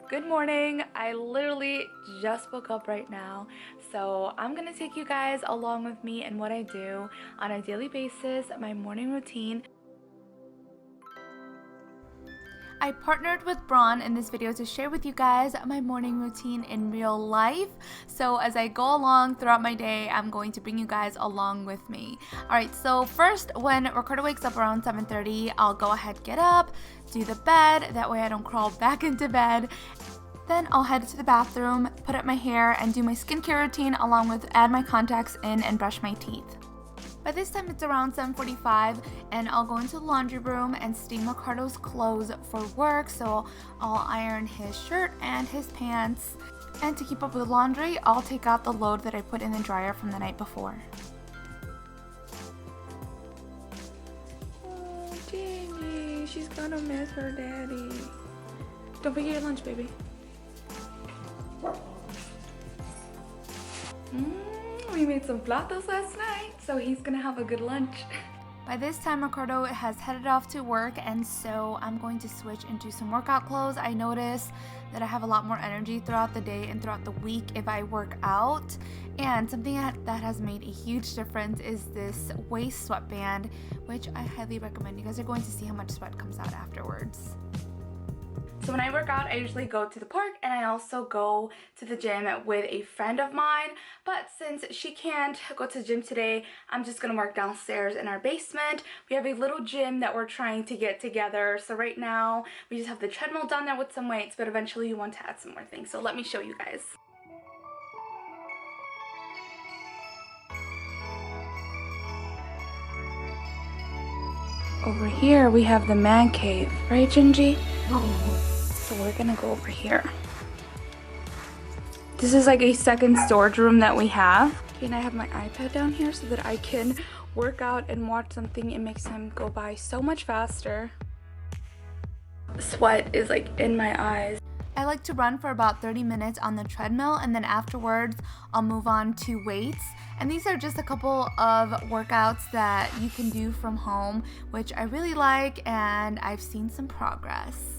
Good morning. I literally just woke up right now, so I'm gonna take you guys along with me in what I do on a daily basis, my morning routine. I partnered with Braun in this video to share with you guys my morning routine in real life. So as I go along throughout my day, I'm going to bring you guys along with me. Alright, so first when Ricardo wakes up around 7:30, I'll go ahead, get up, do the bed, that way I don't crawl back into bed. Then I'll head to the bathroom, put up my hair, and do my skincare routine along with add my contacts in and brush my teeth. By this time it's around 7:45 and I'll go into the laundry room and steam Ricardo's clothes for work, so I'll iron his shirt and his pants. And to keep up with the laundry, I'll take out the load that I put in the dryer from the night before. Oh, Jamie, she's gonna miss her daddy. Don't forget your lunch, baby. We made some platos last night, so he's gonna have a good lunch. By this time, Ricardo has headed off to work, and so I'm going to switch into some workout clothes. I notice that I have a lot more energy throughout the day and throughout the week if I work out. And something that has made a huge difference is this waist sweatband, which I highly recommend. You guys are going to see how much sweat comes out afterwards. So when I work out, I usually go to the park and I also go to the gym with a friend of mine. But since she can't go to the gym today, I'm just gonna work downstairs in our basement. We have a little gym that we're trying to get together. So right now, we just have the treadmill down there with some weights, but eventually we want to add some more things. So let me show you guys. Over here, we have the man cave, right, Gingy? So we're gonna go over here. This is like a second storage room that we have. Okay, and I have my iPad down here so that I can work out and watch something. It makes time go by so much faster. Sweat is like in my eyes. I like to run for about 30 minutes on the treadmill, and then afterwards I'll move on to weights. And these are just a couple of workouts that you can do from home, which I really like, and I've seen some progress.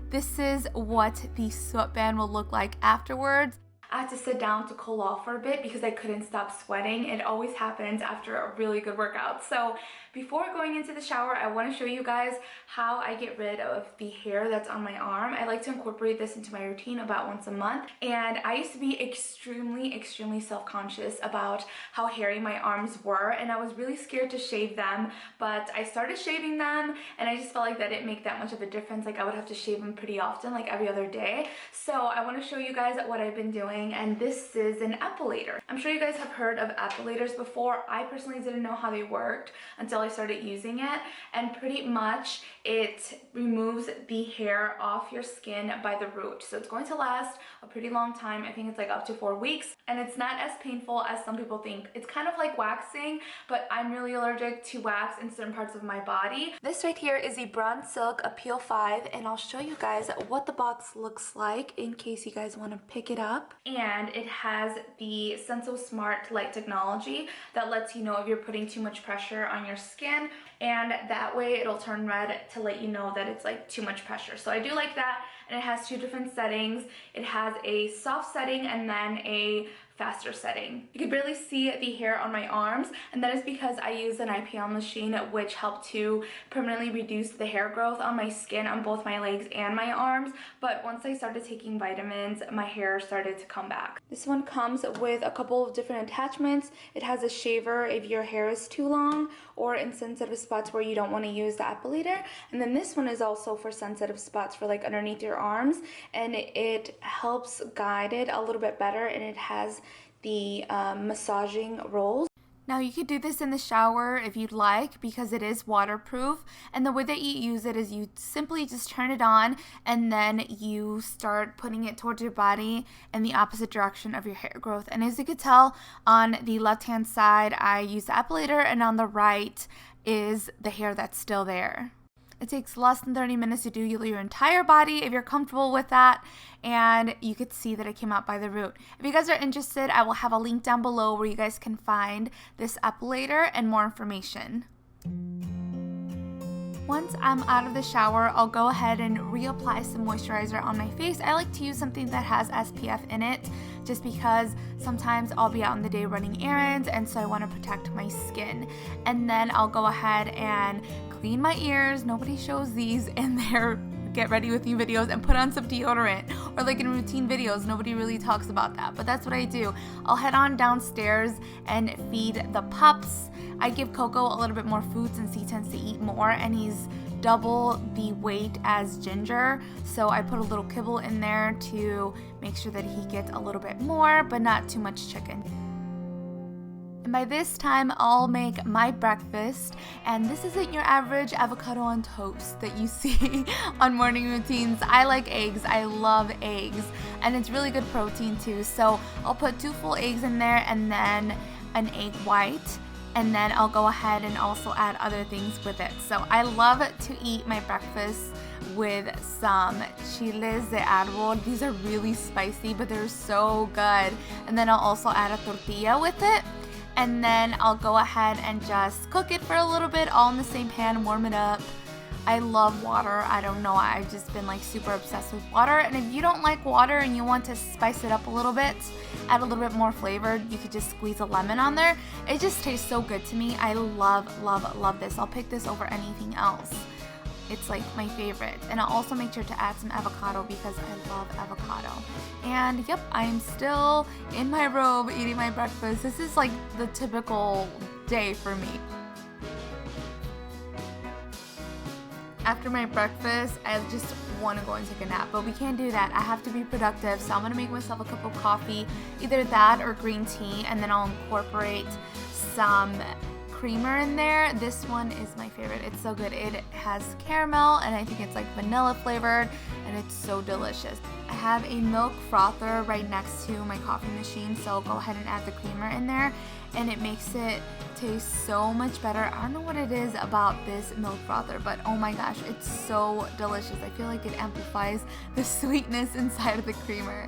This is what the sweatband will look like afterwards. I had to sit down to cool off for a bit because I couldn't stop sweating. It always happens after a really good workout. So before going into the shower, I want to show you guys how I get rid of the hair that's on my arm. I like to incorporate this into my routine about once a month. And I used to be extremely self-conscious about how hairy my arms were, and I was really scared to shave them, but I started shaving them and I just felt like that didn't make that much of a difference. Like I would have to shave them pretty often, like every other day. So I want to show you guys what I've been doing, and this is an epilator. I'm sure you guys have heard of epilators before. I personally didn't know how they worked until I started using it, and pretty much it removes the hair off your skin by the root. So it's going to last a pretty long time. I think it's like up to 4 weeks, and it's not as painful as some people think. It's kind of like waxing, but I'm really allergic to wax in certain parts of my body. This right here is the Braun Silk Appeal 5, and I'll show you guys what the box looks like in case you guys want to pick it up. And it has the Senso Smart Light technology that lets you know if you're putting too much pressure on your skin, and that way it'll turn red to let you know that it's like too much pressure. So I do like that, and it has 2 different settings. It has a soft setting and then a faster setting. You can barely see the hair on my arms, and that is because I use an IPL machine, which helped to permanently reduce the hair growth on my skin on both my legs and my arms. But once I started taking vitamins, my hair started to come back. This one comes with a couple of different attachments. It has a shaver if your hair is too long or in sensitive spots where you don't want to use the epilator. And then this one is also for sensitive spots for like underneath your arms, and it helps guide it a little bit better, and it has the massaging rolls. Now you could do this in the shower if you'd like because it is waterproof, and the way that you use it is you simply just turn it on and then you start putting it towards your body in the opposite direction of your hair growth. And as you could tell, on the left hand side I use the epilator, and on the right is the hair that's still there. It takes less than 30 minutes to do your entire body if you're comfortable with that, and you could see that it came out by the root. If you guys are interested, I will have a link down below where you guys can find this epilator and more information. Once I'm out of the shower, I'll go ahead and reapply some moisturizer on my face. I like to use something that has SPF in it just because sometimes I'll be out in the day running errands, and so I want to protect my skin. And then I'll go ahead and clean my ears. Nobody shows these in their get ready with me videos, and put on some deodorant, or like in routine videos nobody really talks about that, but that's what I do. I'll head on downstairs and feed the pups. I give Coco a little bit more food since he tends to eat more, and he's double the weight as Ginger, so I put a little kibble in there to make sure that he gets a little bit more, but not too much chicken. And by this time, I'll make my breakfast, and this isn't your average avocado on toast that you see on morning routines. I like eggs. I love eggs, and it's really good protein too. So I'll put 2 full eggs in there, and then an egg white, and then I'll go ahead and also add other things with it. So I love to eat my breakfast with some chiles de árbol. These are really spicy, but they're so good. And then I'll also add a tortilla with it. And then I'll go ahead and just cook it for a little bit, all in the same pan, warm it up. I love water. I don't know, I've just been like super obsessed with water. And if you don't like water and you want to spice it up a little bit, add a little bit more flavor, you could just squeeze a lemon on there. It just tastes so good to me. I love, love, love this. I'll pick this over anything else. It's like my favorite. And I'll also make sure to add some avocado because I love avocado. And yep, I'm still in my robe eating my breakfast. This is like the typical day for me. After my breakfast, I just want to go and take a nap, but we can't do that. I have to be productive, so I'm gonna make myself a cup of coffee, either that or green tea, and then I'll incorporate some creamer in there. This one is my favorite. It's so good. It has caramel, and I think it's like vanilla flavored, and it's so delicious. I have a milk frother right next to my coffee machine, so I'll go ahead and add the creamer in there, and it makes it taste so much better. I don't know what it is about this milk frother, but oh my gosh, it's so delicious. I feel like it amplifies the sweetness inside of the creamer.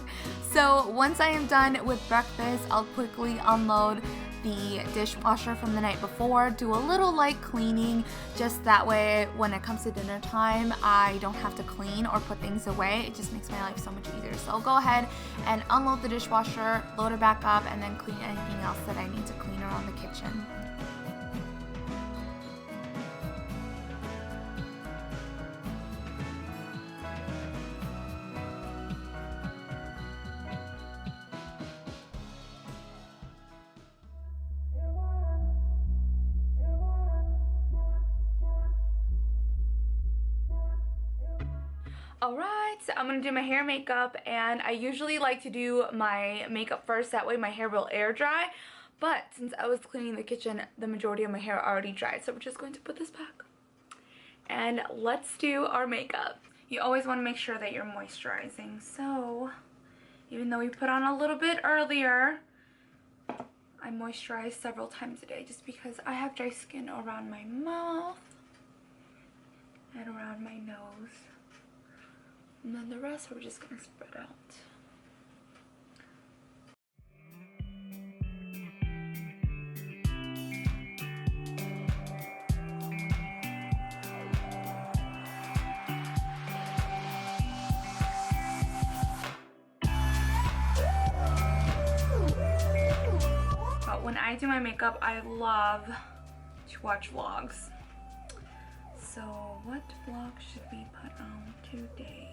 So once I am done with breakfast, I'll quickly unload the dishwasher from the night before, do a little light cleaning, just that way when it comes to dinner time I don't have to clean or put things away. It just makes my life so much easier. So I'll go ahead and unload the dishwasher, load it back up, and then clean anything else that I need to clean around the kitchen. Alright, so I'm going to do my hair and makeup, and I usually like to do my makeup first, that way my hair will air dry, but since I was cleaning the kitchen, the majority of my hair already dried, so we're just going to put this back. And let's do our makeup. You always want to make sure that you're moisturizing, so even though we put on a little bit earlier, I moisturize several times a day just because I have dry skin around my mouth and around my nose. And then the rest we're just going to spread out. But when I do my makeup, I love to watch vlogs. So what vlog should we put on today?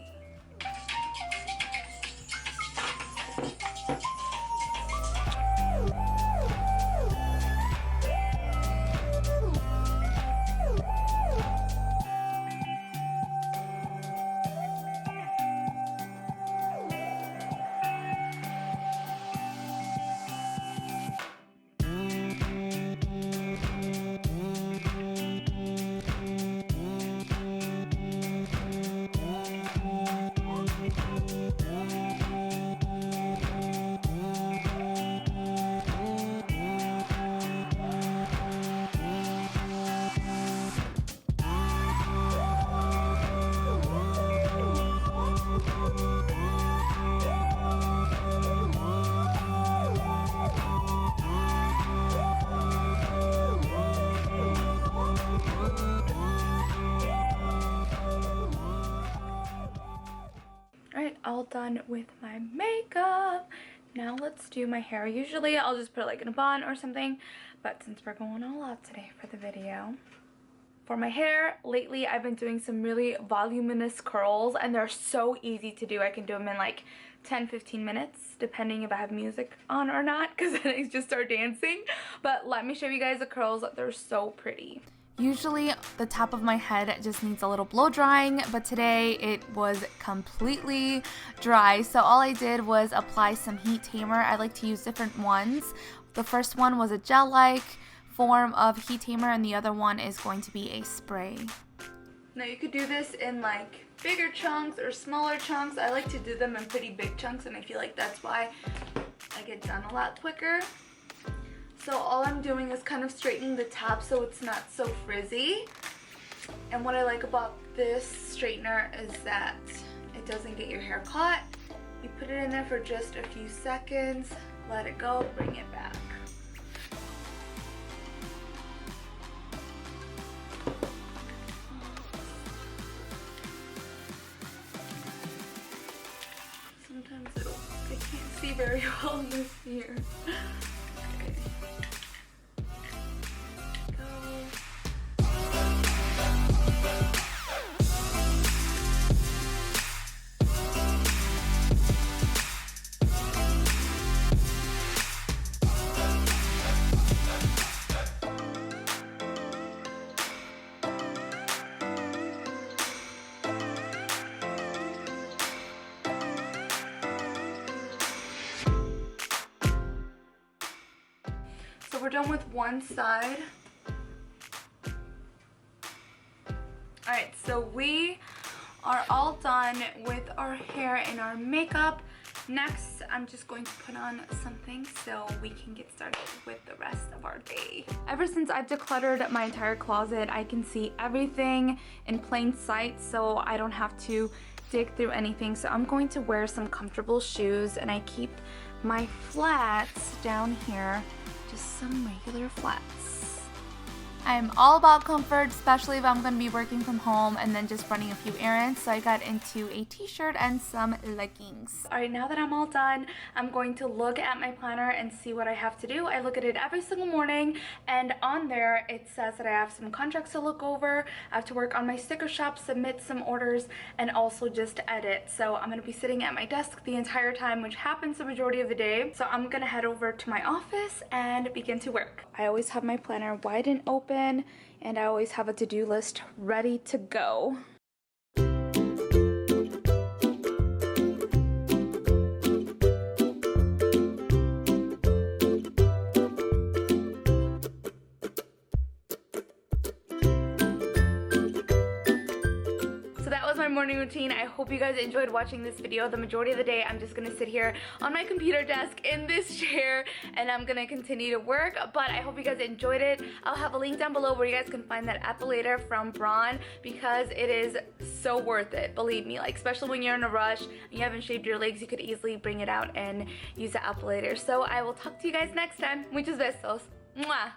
done with my makeup. Now let's do my hair. Usually I'll just put it like in a bun or something, but since we're going all out today for the video. For my hair, lately I've been doing some really voluminous curls, and they're so easy to do. I can do them in like 10-15 minutes, depending if I have music on or not, because then I just start dancing. But let me show you guys the curls. They're so pretty. Usually the top of my head just needs a little blow drying, but today it was completely dry. So all I did was apply some heat tamer. I like to use different ones. The first one was a gel-like form of heat tamer, and the other one is going to be a spray. Now you could do this in like bigger chunks or smaller chunks. I like to do them in pretty big chunks, and I feel like that's why I get done a lot quicker. So all I'm doing is kind of straightening the top so it's not so frizzy. And what I like about this straightener is that it doesn't get your hair caught. You put it in there for just a few seconds, let it go, bring it back. Sometimes I can't see very well in this mirror. Okay. So we're done with one side. Alright, so we are all done with our hair and our makeup. Next, I'm just going to put on something so we can get started with the rest of our day. Ever since I've decluttered my entire closet, I can see everything in plain sight, so I don't have to dig through anything. So I'm going to wear some comfortable shoes, and I keep my flats down here. Just some regular flats. I'm all about comfort, especially if I'm going to be working from home and then just running a few errands. So I got into a t-shirt and some leggings. Alright, now that I'm all done, I'm going to look at my planner and see what I have to do. I look at it every single morning, and on there it says that I have some contracts to look over. I have to work on my sticker shop, submit some orders, and also just edit. So I'm going to be sitting at my desk the entire time, which happens the majority of the day. So I'm going to head over to my office and begin to work. I always have my planner wide and open, and I always have a to-do list ready to go. My morning routine. I hope you guys enjoyed watching this video. The majority of the day I'm just gonna sit here on my computer desk in this chair, and I'm gonna continue to work, but I hope you guys enjoyed it. I'll have a link down below where you guys can find that epilator from Braun, because it is so worth it, believe me. Like, especially when you're in a rush and you haven't shaved your legs, you could easily bring it out and use the epilator. So I will talk to you guys next time. Muchos besos. Mwah.